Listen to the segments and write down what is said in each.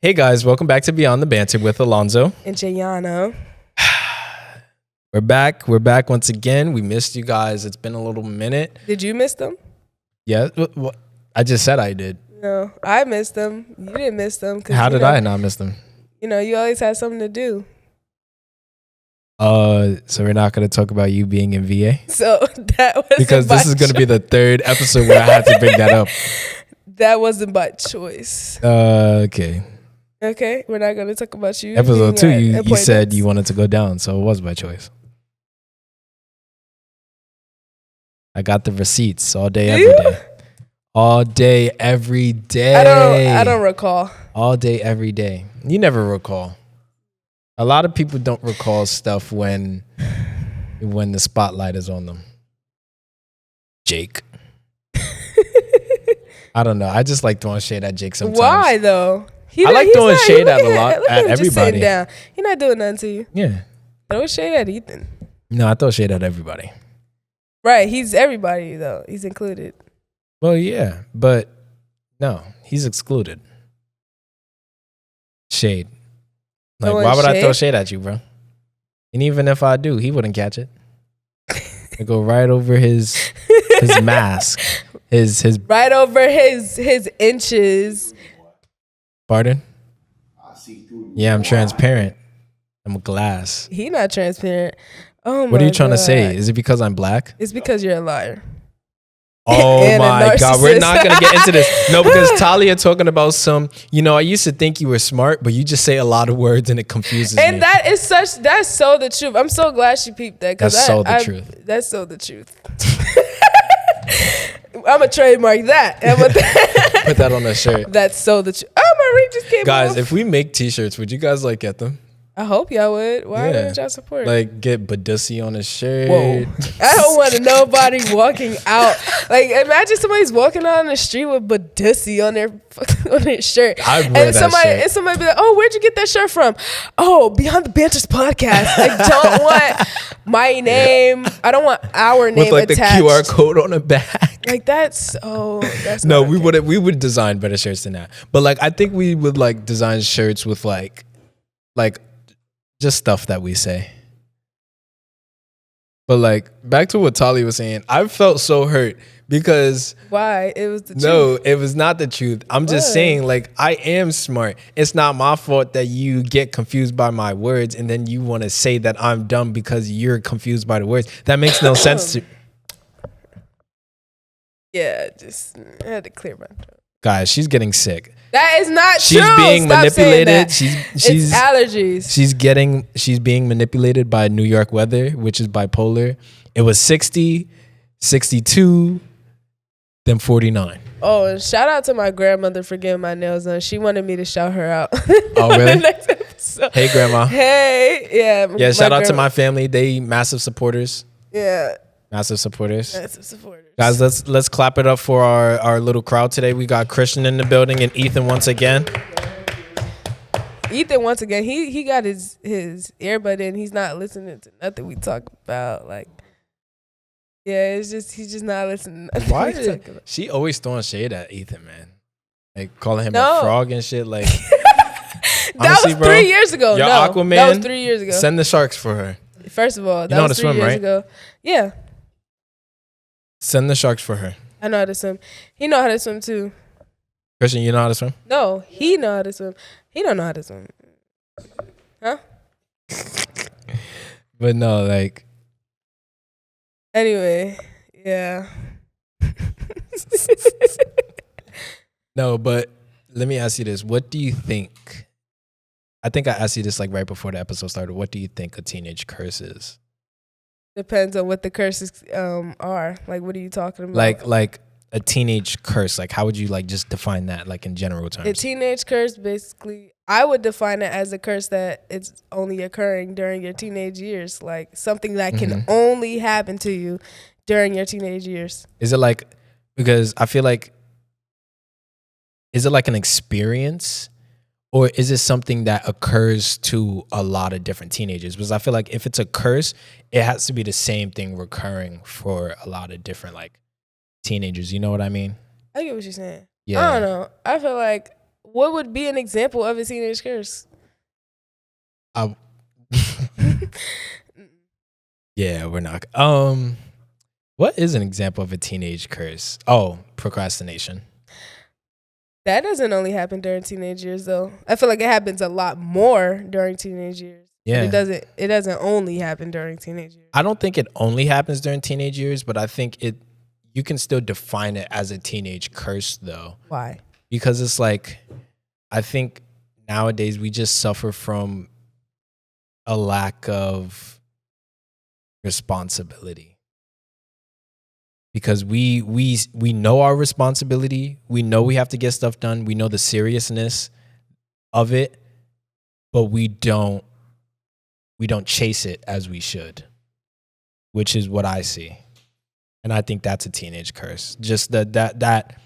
Hey guys, welcome back to Beyond the Banter with Alonzo and Jaiyana. We're back once again. We missed you guys. It's been a little minute. Did you miss them? Yeah, well, I just said I did. No, I missed them. You didn't miss them. How did I not miss them? You know, you always had something to do. So we're not going to talk about you being in VA? So that was because this is going to be the third episode where I had to bring that up. That wasn't by choice. Okay. Okay, we're not going to talk about you. Episode 2, you said you wanted to go down, so it was by choice. I got the receipts all day, every day. All day, every day. I don't recall. All day, every day. You never recall. A lot of people don't recall stuff when the spotlight is on them. Jake. I don't know. I just like throwing shade at Jake sometimes. Why though? I like throwing shade at a lot at everybody. Down. He's not doing nothing to you. Yeah. Throw shade at Ethan. No, I throw shade at everybody. Right. He's everybody though. He's included. Well, yeah, but no, he's excluded. Shade. Like, why would I throw shade at you, bro? And even if I do, he wouldn't catch it. It go right over his mask. His right over his inches. Pardon? Yeah, I'm transparent. I'm a glass. He not transparent. Oh my God. What are you trying to say? Is it because I'm black? It's because you're a liar. Oh my God, we're not going to get into this. No, because Talia talking about I used to think you were smart, but you just say a lot of words and it confuses me. And that's so the truth. I'm so glad she peeped that. That's so the truth. That's so the truth. I'm going to trademark that. Put that on a shirt. That's so the truth. Oh, my ring just came Guys, off. if we make t-shirts, would you guys get them? I hope y'all would. Why wouldn't y'all support? Get Badussy on a shirt. Whoa. I don't want nobody walking out. Imagine somebody's walking out on the street with Badussy on their shirt. I'd wear that shirt. And somebody be like, oh, where'd you get that shirt from? Oh, Beyond the Banter's podcast. I don't want my name. I don't want our name with attached. the QR code on the back. That's no, we would design better shirts than that. But I think we would design shirts with like just stuff that we say. But back to what Tali was saying, I felt so hurt because why? It was the truth. No, it was not the truth. I'm just saying I am smart. It's not my fault that you get confused by my words and then you want to say that I'm dumb because you're confused by the words. That makes no sense to Yeah, I had to clear my throat. Guys, she's getting sick. That is not true. She's being manipulated. She's it's allergies. She's being manipulated by New York weather, which is bipolar. It was 60, 62, then 49. Oh, and shout out to my grandmother for getting my nails done. She wanted me to shout her out. Oh, really? Hey, grandma. Hey, yeah. Yeah, shout out to my family. They massive supporters. Yeah. Massive supporters. Massive supporters. Guys, let's clap it up for our little crowd today. We got Christian in the building and Ethan once again. Ethan once again, he got his earbud in. He's not listening to nothing we talk about. Yeah, he's just not listening to nothing. Why is she always throwing shade at Ethan, man? Calling him a frog and shit. That honestly, was 3 years ago. Your no, Aquaman, that was 3 years ago. Send the sharks for her. First of all, that was 3 years ago. Yeah. Send the sharks for her. I know how to swim. He know how to swim too. Christian, you know how to swim? No, he know how to swim. He don't know how to swim. Huh? But no, Anyway, yeah. No, but let me ask you this. What do you think? I think I asked you this right before the episode started. What do you think a teenage curse is? Depends on what the curses are. What are you talking about? Like a teenage curse. How would you just define that in general terms? A teenage curse, basically, I would define it as a curse that it's only occurring during your teenage years. Something that can only happen to you during your teenage years. Is it because I feel is it an experience? Or is it something that occurs to a lot of different teenagers? Because I feel if it's a curse, it has to be the same thing recurring for a lot of different teenagers. You know what I mean? I get what you're saying. Yeah. I don't know. I feel what would be an example of a teenage curse? Yeah, we're not. What is an example of a teenage curse? Oh, procrastination. That doesn't only happen during teenage years, though. I feel like it happens a lot more during teenage years. Yeah, it doesn't only happen during teenage years. I don't think it only happens during teenage years, but I think you can still define it as a teenage curse, though. Why? Because it's like, I think nowadays we just suffer from a lack of responsibility. Because we know our responsibility, we know we have to get stuff done, we know the seriousness of it, but we don't chase it as we should, which is what I see. And I think that's a teenage curse. Just that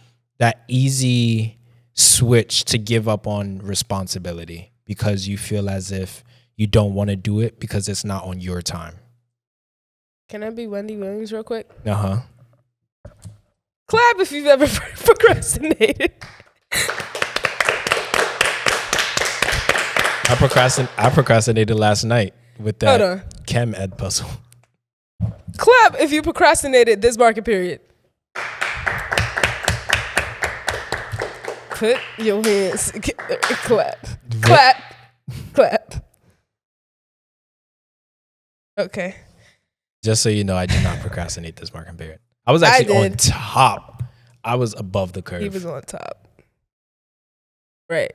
easy switch to give up on responsibility because you feel as if you don't want to do it because it's not on your time. Can I be Wendy Williams real quick? Uh-huh. Clap if you've ever procrastinated. I procrastinated last night with that chem ed puzzle. Clap if you procrastinated this market period. Put your hands together and clap. Clap. Clap. Okay. Just so you know, I did not procrastinate this market period. I was actually on top. I was above the curve. He was on top. Right.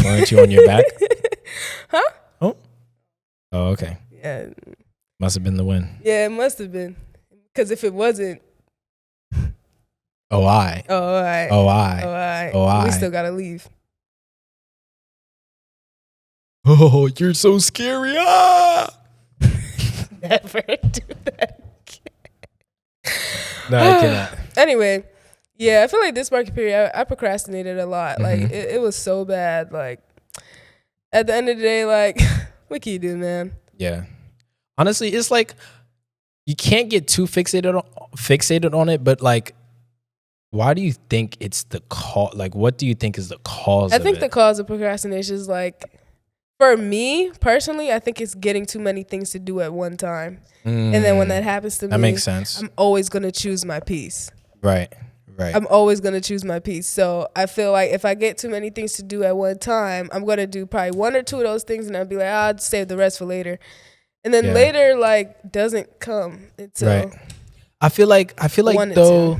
Weren't you on your back? Huh? Oh, okay. Yeah. Must have been the win. Yeah, it must have been. Because if it wasn't. Oh, I. We still got to leave. Oh, you're so scary. Ah! Never do that. No, I cannot. Anyway, yeah, I feel like this market period, I procrastinated a lot. Like, it was so bad. Like, at the end of the day, like, what can you do, man? Yeah. Honestly, it's like, you can't get too fixated on it, but, like, why do you think it's the cause? Like, what do you think is the cause of it? I think the cause of procrastination is, like, for me, personally, I think it's getting too many things to do at one time. And then when that happens to me, that makes sense. I'm always going to choose my piece. Right. I'm always going to choose my piece. So I feel like if I get too many things to do at one time, I'm going to do probably one or two of those things and I'll be like, I'll save the rest for later. And then later, like, doesn't come until right. I feel like though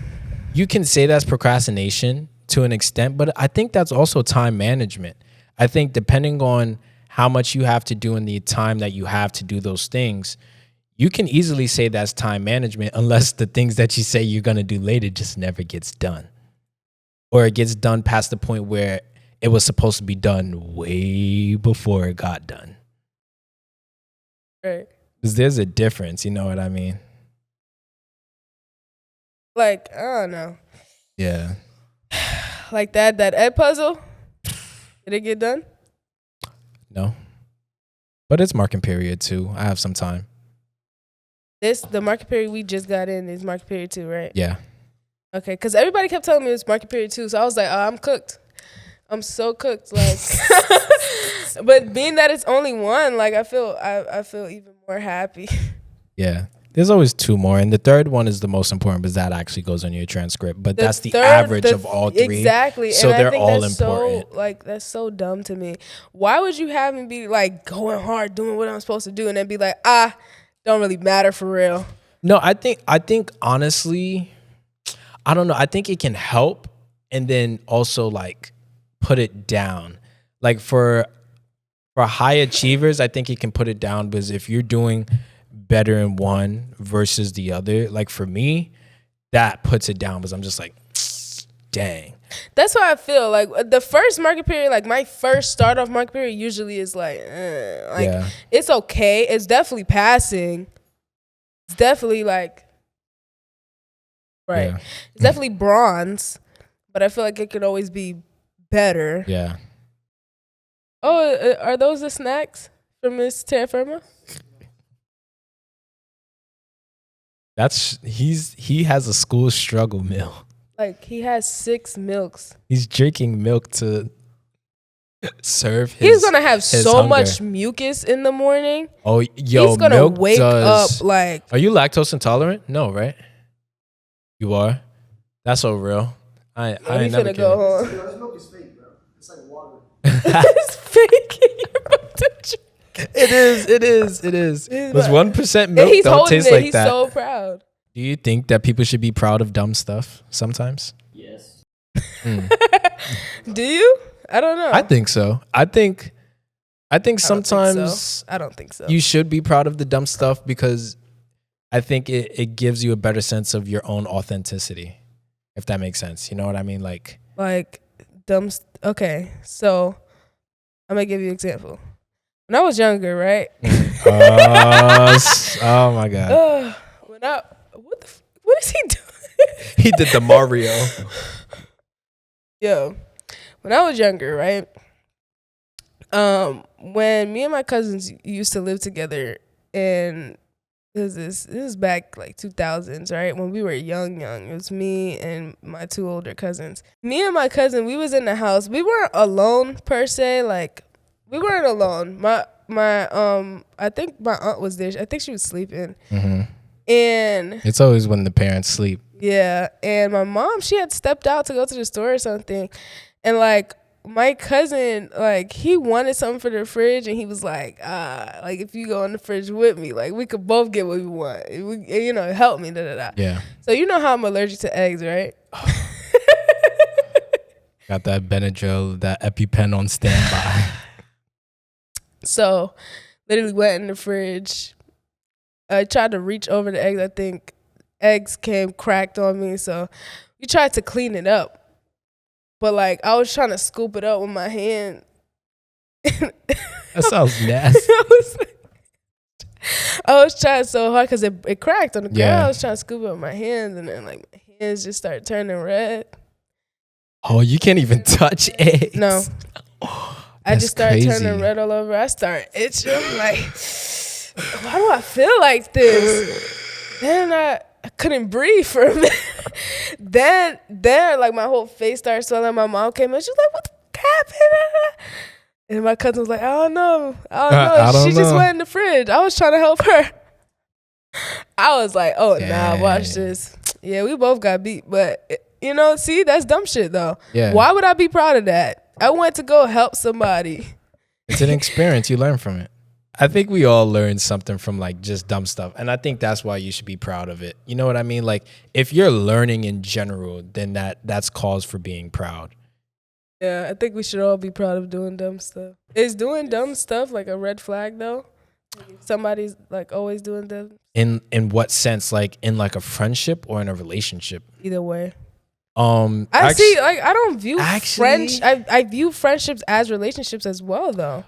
you can say that's procrastination to an extent, but I think that's also time management. I think depending on how much you have to do in the time that you have to do those things, you can easily say that's time management unless the things that you say you're going to do later just never gets done. Or it gets done past the point where it was supposed to be done way before it got done. Right. Because there's a difference, you know what I mean? Like, I don't know. Yeah. Like that ed puzzle, did it get done? No. But it's marking period too. I have some time. The market period we just got in is market period 2, right? Yeah. Okay, because everybody kept telling me it was market period 2, so I was like, oh, I'm cooked. I'm so cooked. Like, but being that it's only one, like I feel even more happy. Yeah. There's always 2 more, and the third one is the most important because that actually goes on your transcript. But that's the average of all 3. Exactly. So and they're all important. That's so dumb to me. Why would you have me be like going hard, doing what I'm supposed to do, and then be like, don't really matter for real? No, I think honestly, I don't know. I think it can help, and then also like put it down. Like for high achievers, I think it can put it down because if you're doing better in one versus the other, like for me, that puts it down because I'm just like, dang. That's why I feel like the first market period, like my first start off market period usually is like it's okay. It's definitely passing. It's definitely like, right. Yeah. It's definitely bronze, but I feel like it could always be better. Yeah. Oh, are those the snacks from Miss Terra Firma? He has a school struggle meal. Like he has 6 milks. He's drinking milk to serve his He's gonna have his so hunger. much have serve his He's gonna have his so hunger. much mucus in the morning. Oh, yo, He's gonna milk wake does. up like. Are you lactose intolerant? No, right? You are. That's so real. I We ain't never finna go kidding. home. This milk is fake, bro. It's like water. It's fake. You're about to drink. It is. Was 1% And milk he's don't holding taste it. like He's that. so proud. Do you think that people should be proud of dumb stuff sometimes? Yes. Do you? I don't know. I think so. I think I don't think sometimes so. I don't think so. you should be proud of the dumb stuff because I think it gives you a better sense of your own authenticity, if that makes sense. You know what I mean? Like dumb. Okay, so I'm gonna give you an example. When I was younger, right? oh my God. What is he doing? He did the Mario. Yo, when I was younger, right? When me and my cousins used to live together, and this is back like 2000s, right? When we were young. It was me and my 2 older cousins. Me and my cousin, we was in the house. We weren't alone per se. Like, we weren't alone. My I think my aunt was there. I think she was sleeping. Mm-hmm. And It's always when the parents sleep. yeah, and my mom, she had stepped out to go to the store or something, and like my cousin, like he wanted something for the fridge, and he was like if you go in the fridge with me, like we could both get what we want, help me, Yeah. So you know how I'm allergic to eggs, right? Got that Benadryl, that EpiPen on standby. So literally went in the fridge. I tried to reach over the eggs. I think eggs came cracked on me. So we tried to clean it up. But like I was trying to scoop it up with my hand. That sounds nasty. I was trying so hard because it cracked on the ground. Yeah. I was trying to scoop it with my hands, and then like my hands just started turning red. Oh, you can't even touch eggs. No. I That's just started crazy. turning red all over. I started itching. I'm like, why do I feel like this? Then I couldn't breathe for a minute. then like my whole face started swelling. My mom came in. She was like, what the fuck happened? And my cousin was like, I don't know. She just went in the fridge. I was trying to help her. I was like, oh, nah, watch this. Yeah, we both got beat. But, see, that's dumb shit, though. Yeah. Why would I be proud of that? I went to go help somebody. It's an experience. You learn from it. I think we all learn something from like just dumb stuff. And I think that's why you should be proud of it. You know what I mean? Like if you're learning in general, then that's cause for being proud. Yeah, I think we should all be proud of doing dumb stuff. Is doing dumb stuff like a red flag though? Somebody's like always doing dumb. In what sense? Like in like a friendship or in a relationship? Either way. I don't view friends. I view friendships as relationships as well though.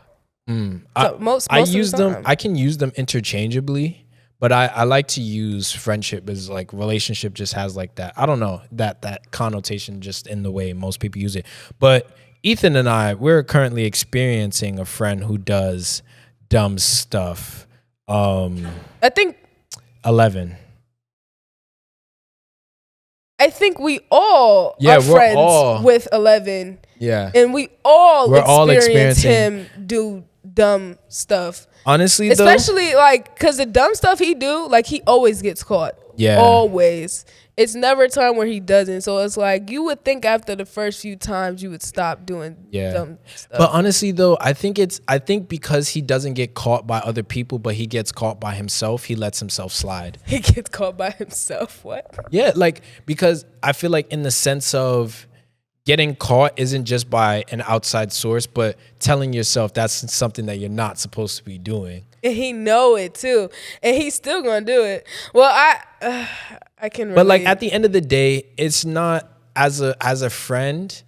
Most I of the use them. time. I can use them interchangeably, but I like to use friendship as like relationship just has like that. I don't know that connotation just in the way most people use it. But Ethan and we're currently experiencing a friend who does dumb stuff. I think 11. I think we all are friends with 11. Yeah. And we're all experiencing him do dumb stuff. Honestly, especially like because the dumb stuff he do, like he always gets caught. Yeah. Always. It's never a time where he doesn't. So it's like you would think after the first few times you would stop doing dumb stuff. But honestly though, I think because he doesn't get caught by other people, but he gets caught by himself, he lets himself slide. He gets caught by himself. What? Yeah, like because I feel like in the sense of getting caught isn't just by an outside source, but telling yourself that's something that you're not supposed to be doing. And he know it too, and he's still gonna do it. Well, I can relate. But like at the end of the day, it's not as a friend.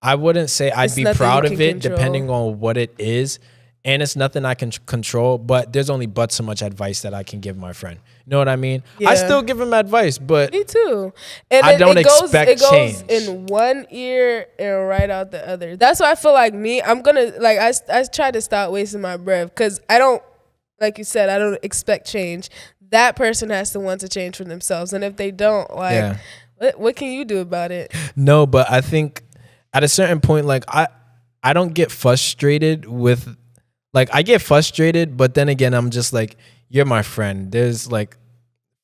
I wouldn't say I'd be proud of it, depending on what it is, and it's nothing I can control. But there's only but so much advice that I can give my friend. You know what I mean? Yeah. I still give him advice, but me too. And I don't expect change. It goes in one ear and right out the other. That's why I feel like I'm gonna like I try to stop wasting my breath because I don't. Like you said, I don't expect change. That person has to want to change for themselves. And if they don't, what can you do about it? No, but I think at a certain point, like I don't get frustrated with, like, I get frustrated, but then again, I'm just like, you're my friend. There's like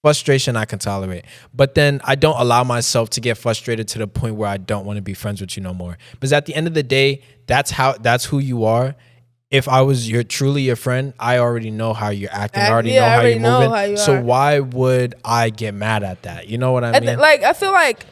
frustration I can tolerate, but then I don't allow myself to get frustrated to the point where I don't want to be friends with you no more. Because at the end of the day, that's who you are. If I was truly your friend, I already know how you're acting. I already know how you're moving. So why would I get mad at that? You know what I mean? Like, I feel like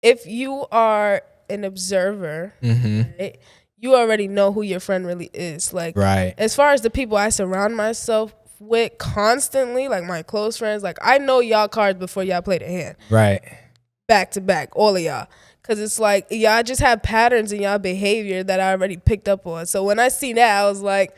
if you are an observer, right, you already know who your friend really is. Like, right. As far as the people I surround myself with constantly, like my close friends, like I know y'all cards before y'all play the hand. Right. Back to back, all of y'all. Because it's like, y'all just have patterns in y'all behavior that I already picked up on. So when I see that, I was like...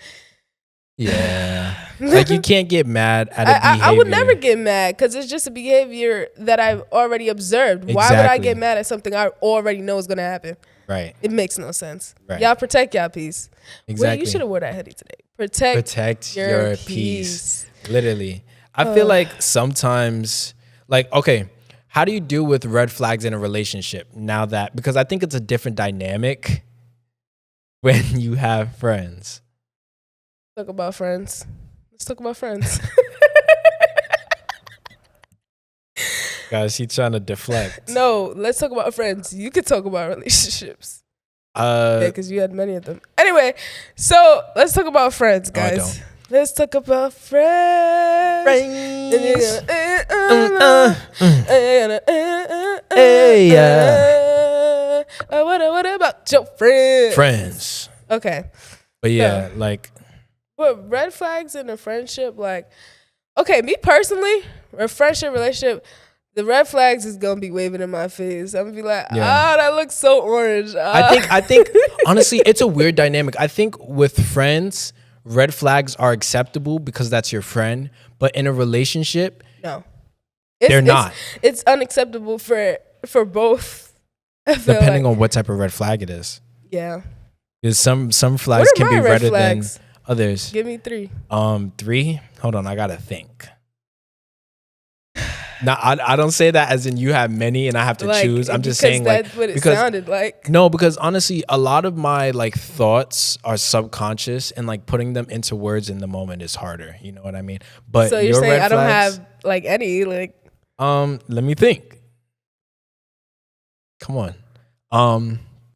Yeah. Like, you can't get mad at a behavior. I would never get mad because it's just a behavior that I've already observed. Exactly. Why would I get mad at something I already know is going to happen? Right. It makes no sense. Right. Y'all protect y'all peace. Exactly. Wait, you should have wore that hoodie today. Protect your peace. Literally. I feel like sometimes, like, okay, how do you deal with red flags in a relationship now that, because I think it's a different dynamic when you have friends. Let's talk about friends. Let's talk about friends. Guys, he's trying to deflect. No, let's talk about friends. You could talk about relationships. Because you had many of them. Anyway, so let's talk about friends, guys. No, I don't. Let's talk about friends. What about your friends? Friends. Okay. But yeah, like. But red flags in a friendship, like, okay, me personally, a friendship, relationship, the red flags is gonna be waving in my face. I'm gonna be like, that looks so orange. I think honestly, it's a weird dynamic. I think with friends, red flags are acceptable because that's your friend. But in a relationship, no, they're not. It's unacceptable for both. Depending on what type of red flag it is. Yeah. Because some flags can be redder than others. Give me 3. 3? Hold on, I gotta think. Now, I don't say that as in you have many and I have to choose. I'm just saying, like, that's what it sounded like. No, because honestly, a lot of my like thoughts are subconscious, and like putting them into words in the moment is harder. You know what I mean? But so you're saying I don't have like any like. Let me think. Come on.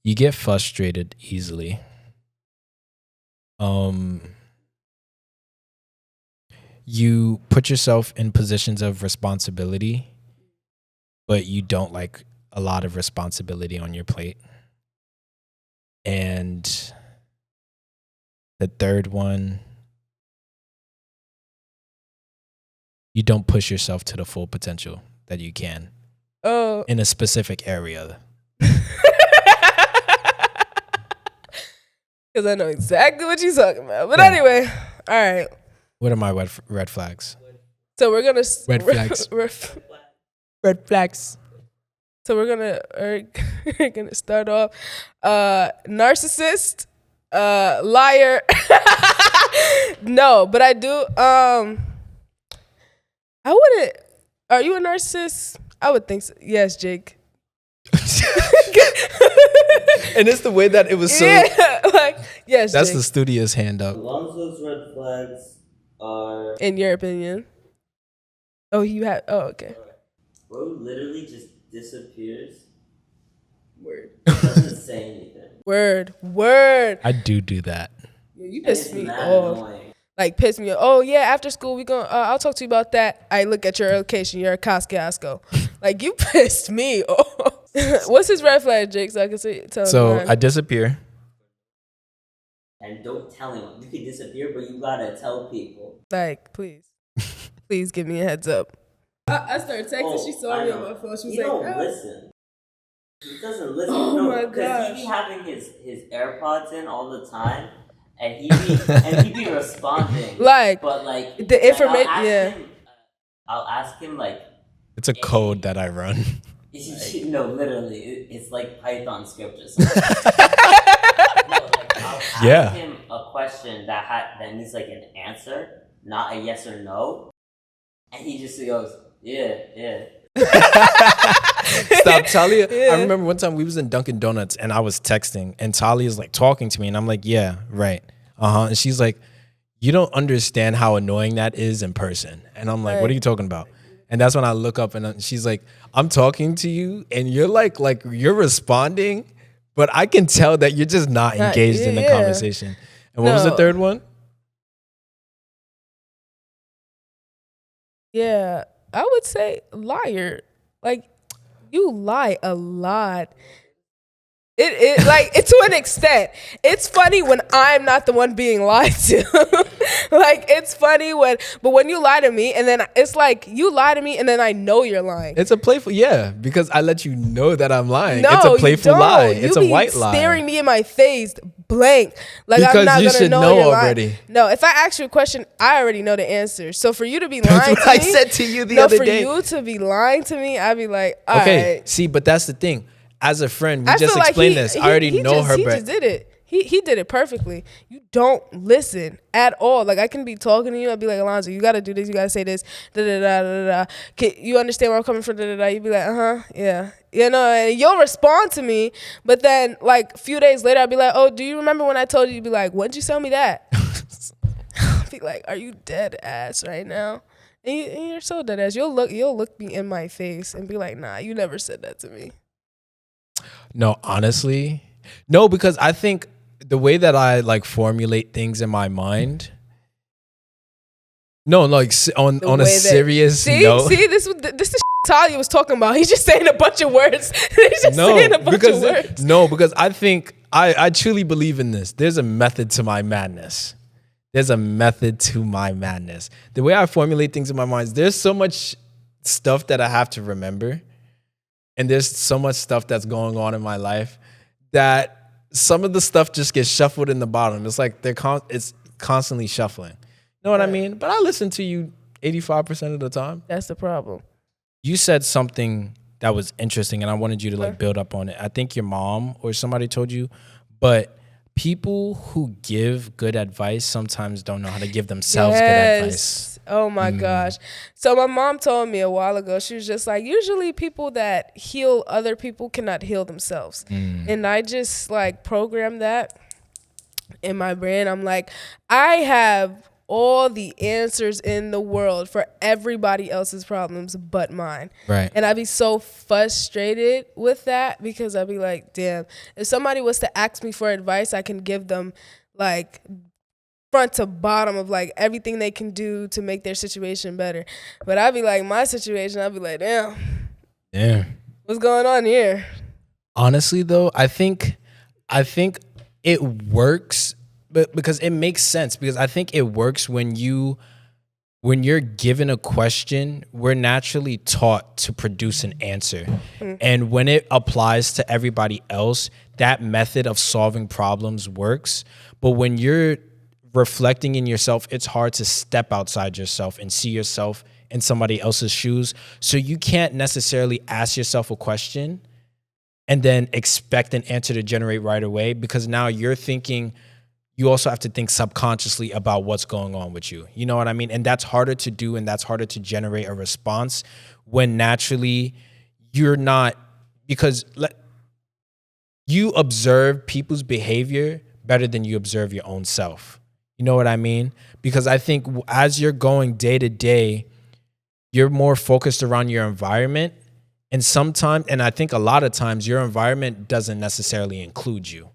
You get frustrated easily. You put yourself in positions of responsibility, but you don't like a lot of responsibility on your plate. And the third one, you don't push yourself to the full potential that you can in a specific area. Because I know exactly what you're talking about. But anyway, all right. What are my red flags? So we're gonna red flags. Red flags. So we're gonna start off narcissist, liar. No, but I do. I wouldn't. Are you a narcissist? I would think so. Yes, Jake. And it's the way that it was so. Yeah, like yes. That's Jake. the studio's hand up. Alonzo's red flags are. In your opinion. Oh, you have. Oh, okay. Bro literally just disappears. Word. Doesn't say anything. Word. I do that. Yeah, you piss me off. Like piss me off. Oh yeah, after school we gonna. I'll talk to you about that. I look at your location. You're a Costco. Like you pissed me off. What's his red flag, Jake? So I can tell. So I disappear. And don't tell anyone. You can disappear, but you gotta tell people. Like, please give me a heads up. I started texting. She saw me on my phone. She was like, don't listen. He doesn't listen. Oh no, my gosh. Because he be having his AirPods in all the time, and he be responding. Like, but like the information. Yeah. I'll ask him like. It's a code that I run. No, literally, it's like Python script or something. I'll ask him a question that needs like an answer, not a yes or no, and he just goes, yeah. Stop, Talia. I remember one time we was in Dunkin' Donuts and I was texting and Talia's like talking to me and I'm like, yeah, right. And she's like, you don't understand how annoying that is in person. And I'm like, what are you talking about? And that's when I look up and she's like, I'm talking to you and you're like you're responding, but I can tell that you're just not engaged in the conversation. And what was the third one? Yeah, I would say liar. Like, you lie a lot. It like, it's to an extent. It's funny when I'm not the one being lied to. Like, it's funny but when you lie to me and then it's like you lie to me and then I know you're lying. It's a playful, because I let you know that I'm lying. No, it's a playful lie. It's a white lie. Staring me in my face, blank. Like, because I'm not you gonna should know already. Lying. No, if I ask you a question, I already know the answer. So for you to be lying to me, I said to you the other day. For you to be lying to me, I'd be like, all right. See, but that's the thing. As a friend, we just explained this. I already know her. He just did it. He did it perfectly. You don't listen at all. Like, I can be talking to you. I'd be like, Alonzo, you got to do this. You got to say this. Da, da, da, da, da. You understand where I'm coming from? Da, da, da. You'd be like, yeah. You know, and you'll respond to me. But then, like, a few days later, I'd be like, oh, do you remember when I told you? You'd be like, when did you tell me that? I'd be like, are you dead ass right now? And you're so dead ass. You'll look me in my face and be like, nah, you never said that to me. No, honestly, no, because I think the way that I like formulate things in my mind. No, like on a serious note. See, this is Talia was talking about. He's just saying a bunch of words. He's just saying a bunch of words. No, because I think I truly believe in this. There's a method to my madness. There's a method to my madness. The way I formulate things in my mind, there's so much stuff that I have to remember. And there's so much stuff that's going on in my life that some of the stuff just gets shuffled in the bottom. It's like it's constantly shuffling. You know what I mean? But I listen to you 85% of the time. That's the problem. You said something that was interesting, and I wanted you to like build up on it. I think your mom or somebody told you, but people who give good advice sometimes don't know how to give themselves good advice. Oh my gosh. So my mom told me a while ago, she was just like, usually people that heal other people cannot heal themselves. And I just like programmed that in my brain. I'm like, I have all the answers in the world for everybody else's problems but mine. Right. And I'd be so frustrated with that because I'd be like, damn, if somebody was to ask me for advice, I can give them like front to bottom of like everything they can do to make their situation better. But I'd be like, my situation, I'd be like, damn, what's going on here? Honestly though, I think it works, but because it makes sense, because I think it works when you're given a question, we're naturally taught to produce an answer. And when it applies to everybody else, that method of solving problems works. But when you're reflecting in yourself, it's hard to step outside yourself and see yourself in somebody else's shoes. So you can't necessarily ask yourself a question and then expect an answer to generate right away, because now you're thinking, you also have to think subconsciously about what's going on with you. You know what I mean? And that's harder to do, and that's harder to generate a response when naturally you're not, because you observe people's behavior better than you observe your own self. You know what I mean? Because I think as you're going day to day, you're more focused around your environment. And sometimes, and I think a lot of times, your environment doesn't necessarily include you.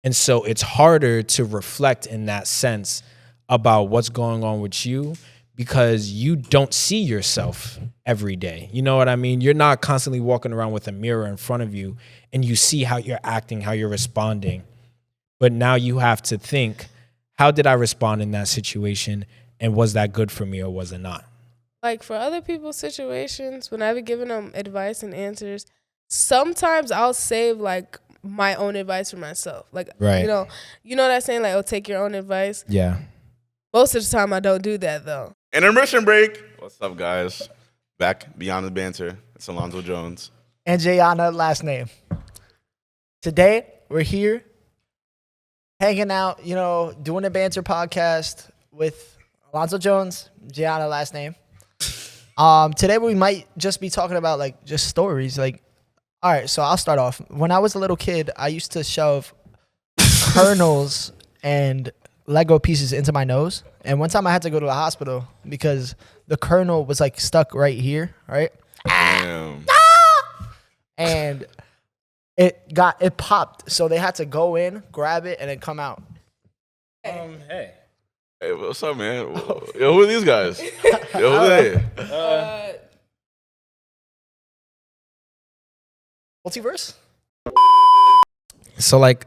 And so it's harder to reflect in that sense about what's going on with you, because you don't see yourself every day. You know what I mean? You're not constantly walking around with a mirror in front of you and you see how you're acting, how you're responding. But now you have to think, how did I respond in that situation? And was that good for me or was it not? Like for other people's situations, when I've been giving them advice and answers, sometimes I'll save like my own advice for myself. Like, right. You know that saying, like, oh, take your own advice? Yeah. Most of the time I don't do that though. Intermission break. What's up, guys? Back Beyond the Banter. It's Alonzo Jones. And Jaiyana, last name. Today, we're here hanging out, doing a banter podcast with Alonzo Jones, Jaiyana, last name. Today we might just be talking about like just stories. Like, all right, so I'll start off. When I was a little kid, I used to shove kernels and Lego pieces into my nose. And one time I had to go to the hospital because the kernel was like stuck right here, right? Damn. And it popped. So they had to go in, grab it, and then come out. Hey. Hey, what's up, man? Yo, who are these guys? Yo, who are they? Multiverse? So like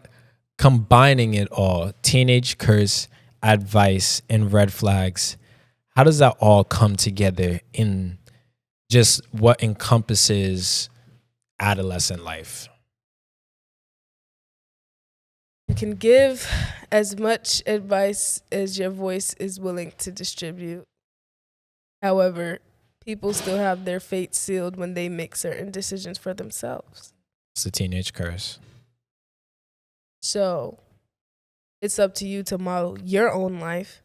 combining it all, teenage curse, advice, and red flags, how does that all come together in just what encompasses adolescent life? You can give as much advice as your voice is willing to distribute. However, people still have their fate sealed when they make certain decisions for themselves. It's a teenage curse. So it's up to you to model your own life.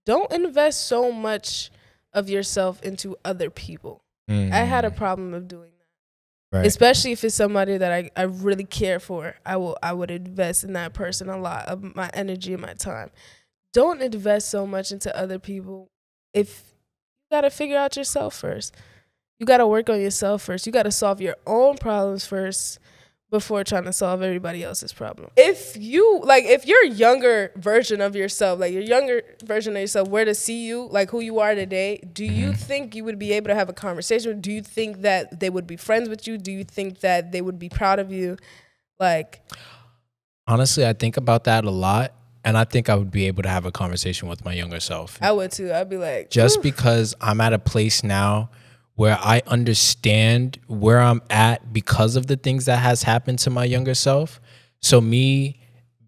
Don't invest so much of yourself into other people. I had a problem of doing that. Right. Especially if it's somebody that I really care for. I would invest in that person a lot of my energy and my time. Don't invest so much into other people. If you got to figure out yourself first. You got to work on yourself first. You got to solve your own problems first before trying to solve everybody else's problem. If your younger version of yourself, like your younger version of yourself were to see you, like who you are today, do you think you would be able to have a conversation? Do you think that they would be friends with you? Do you think that they would be proud of you? Like, honestly, I think about that a lot, and I think I would be able to have a conversation with my younger self. I would too. I'd be like, just because I'm at a place now where I understand where I'm at because of the things that has happened to my younger self. So me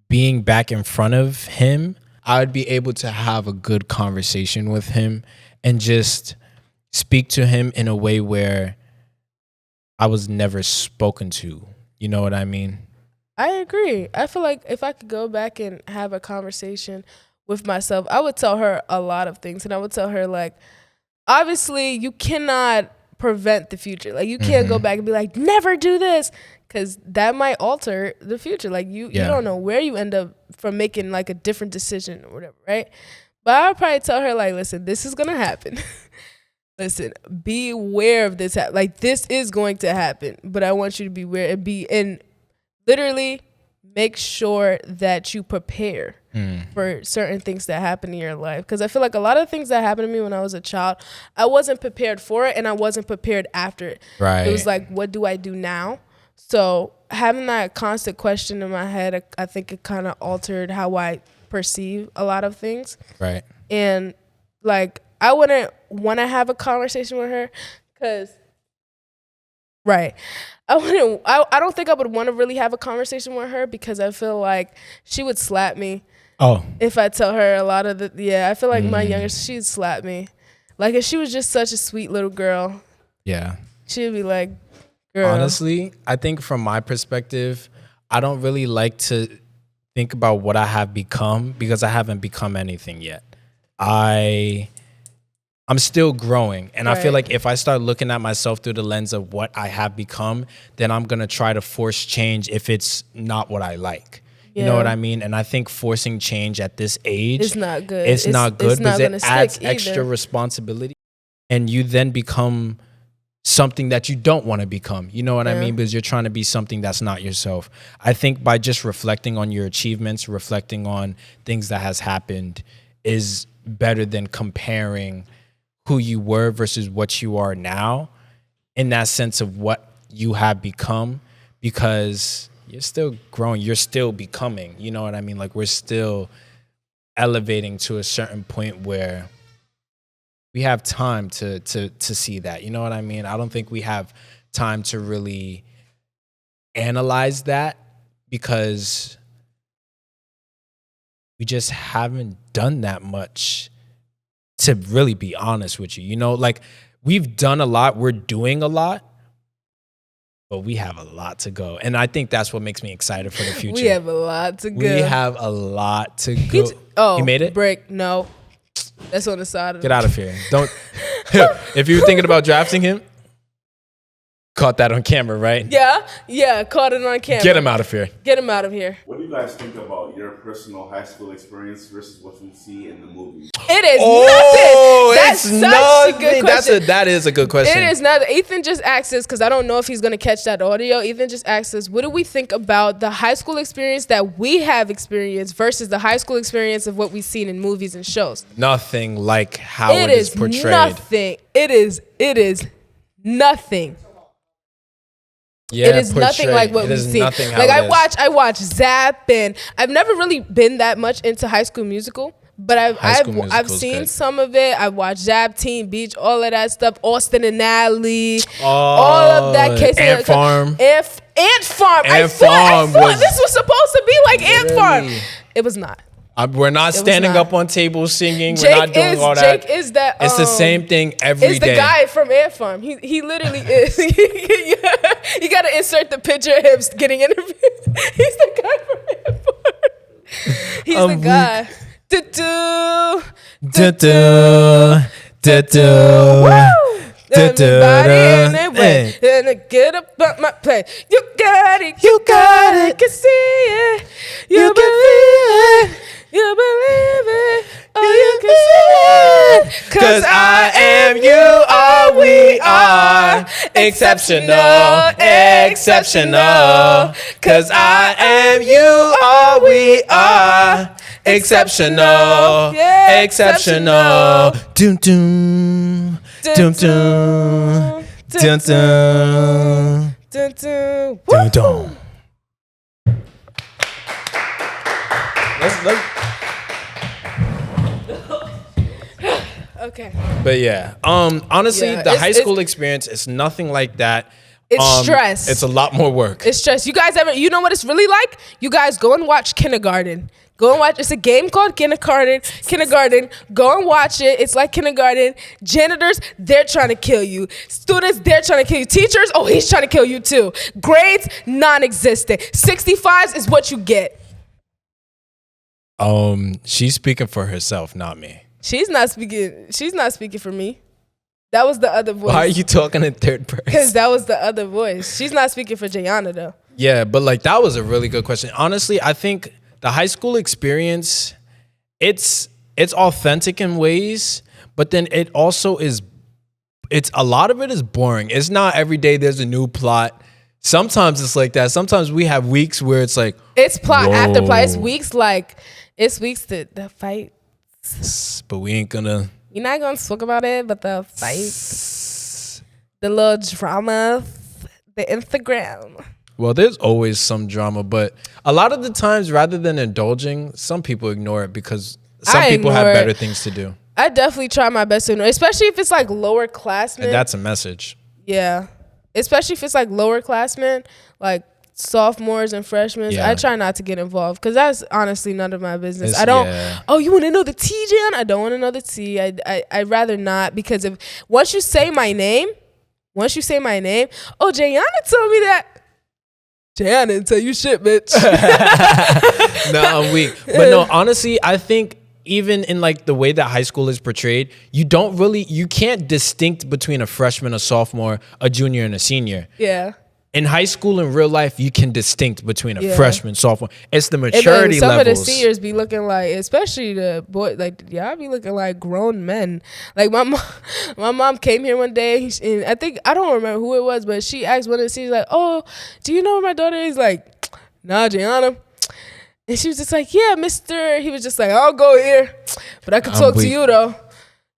being back in front of him, I would be able to have a good conversation with him and just speak to him in a way where I was never spoken to. You know what I mean? I agree. I feel like if I could go back and have a conversation with myself, I would tell her a lot of things. And I would tell her, like, obviously, you cannot prevent the future. Like, you can't go back and be like, never do this, because that might alter the future. Like, you don't know where you end up from making, like, a different decision or whatever, right? But I would probably tell her, like, listen, this is going to happen. Listen, be aware of this. Like, this is going to happen, but I want you to be aware and literally make sure that you prepare for certain things that happen in your life. Because I feel like a lot of things that happened to me when I was a child, I wasn't prepared for it, and I wasn't prepared after it. Right. It was like, what do I do now? So having that constant question in my head, I think it kind of altered how I perceive a lot of things. Right. And, like, I wouldn't want to have a conversation with her because, right. I don't think I would want to really have a conversation with her because I feel like she would slap me. Oh. If I tell her a lot of I feel like my younger, she'd slap me. Like, if she was just such a sweet little girl. Yeah. She'd be like, girl. Honestly, I think from my perspective, I don't really like to think about what I have become because I haven't become anything yet. I'm still growing. And I feel like if I start looking at myself through the lens of what I have become, then I'm going to try to force change if it's not what I like. You know what I mean? And I think forcing change at this age, it's not good. It's not good because it adds either. extra responsibility. And you then become something that you don't want to become. You know what I mean? Because you're trying to be something that's not yourself. I think by just reflecting on your achievements, reflecting on things that has happened is better than comparing who you were versus what you are now in that sense of what you have become, because you're still growing, you're still becoming, you know what I mean? Like, we're still elevating to a certain point where we have time to see that, you know what I mean? I don't think we have time to really analyze that because we just haven't done that much, to really be honest with you. You know, like, we've done a lot, we're doing a lot, but we have a lot to go. And I think that's what makes me excited for the future. We have a lot to go. We have a lot to go. You made it? Break. No. That's on the side of Get out of here. Don't. If you're thinking about drafting him, caught that on camera, right? Yeah, caught it on camera. Get him out of here. Get him out of here. What do you guys think about your personal high school experience versus what you see in the movies? It is nothing. That's it's such nothing. a good question. That is a good question. It is not. Ethan just asked us, because I don't know if he's going to catch that audio. Ethan just asked us, what do we think about the high school experience that we have experienced versus the high school experience of what we've seen in movies and shows? Nothing like how it is portrayed. Nothing. It is nothing. Yeah, it is nothing like what we've seen. Like I watch Zap, and I've never really been that much into High School Musical, but I've seen good. some of it. I've watched Zap, Teen Beach, all of that stuff. Austin and Ally, all of that. Ant Farm. Ant Farm. I thought this was supposed to be like Ant Farm. It was not. We're not standing up on tables singing. Jake we're not doing all that. Jake is that. It's the same thing every day. It's the guy from Ant Farm. He literally is. You got to insert the picture of him getting interviewed. He's the guy from Ant Farm. He's the guy. Everybody in their way, and get up on my plate. You got it, can see it. You believe it. You believe it, oh, you can see it. 'Cause I am, you are, we are exceptional, exceptional. 'Cause I am, you are, we are exceptional, exceptional. Doom doom, doom doom, doom doom, doom doom. Let's Okay. But yeah, honestly, the high school experience is nothing like that. It's stress. It's a lot more work. It's stress. You guys you know what it's really like? You guys go and watch Kindergarten. Go and watch. It's a game called Kindergarten. Go and watch it. It's like Kindergarten. Janitors, they're trying to kill you. Students, they're trying to kill you. Teachers, oh, he's trying to kill you too. Grades, non-existent. 65s is what you get. She's speaking for herself, not me. She's not speaking for me. That was the other voice. Why are you talking in third person? Because that was the other voice. She's not speaking for Jaiyana though. Yeah, but like that was a really good question. Honestly, I think the high school experience, it's authentic in ways, but then it also is. It's a lot of it is boring. It's not every day there's a new plot. Sometimes it's like that. Sometimes we have weeks where it's like it's plot after plot. It's weeks the fight. But we ain't gonna. We're not gonna talk about it, but the fight, the little drama, the Instagram. Well, there's always some drama, but a lot of the times, rather than indulging, some people ignore it because some people have better things to do. I definitely try my best to ignore, especially if it's like lower classmen. And that's a message. Yeah, especially if it's like lower classmen, like sophomores and freshmen. Yeah. I try not to get involved because that's honestly none of my business. I don't. Yeah. Oh, you want to know the tea, Jan? I don't want to know the tea. I'd rather not, because if once you say my name, oh, Jaiyana told me that. Jaiyana didn't tell you shit, bitch. No, I'm weak. But no, honestly, I think even in like the way that high school is portrayed, you can't distinct between a freshman, a sophomore, a junior, and a senior. Yeah. In high school, in real life, you can distinct between a freshman, sophomore. It's the maturity some levels. Some of the seniors be looking like, especially the boy, like y'all be looking like grown men. Like my mom came here one day, and I don't remember who it was, but she asked one of the seniors like, "Oh, do you know where my daughter is?" Like, "Nah, Jaiyana." And she was just like, "Yeah, Mister." He was just like, "I'll go here, but I could talk to you though."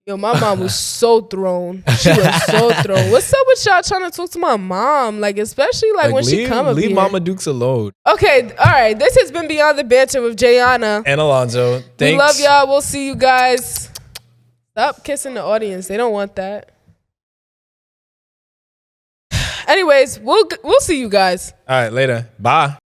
Yo, my mom was so thrown. She was so thrown. What's up with y'all trying to talk to my mom? Like, especially like when she come up here. Leave Mama Dukes alone. Okay, all right. This has been Beyond the Banter with Jaiyana. And Alonzo. Thanks. We love y'all. We'll see you guys. Stop kissing the audience. They don't want that. Anyways, we'll see you guys. All right, later. Bye.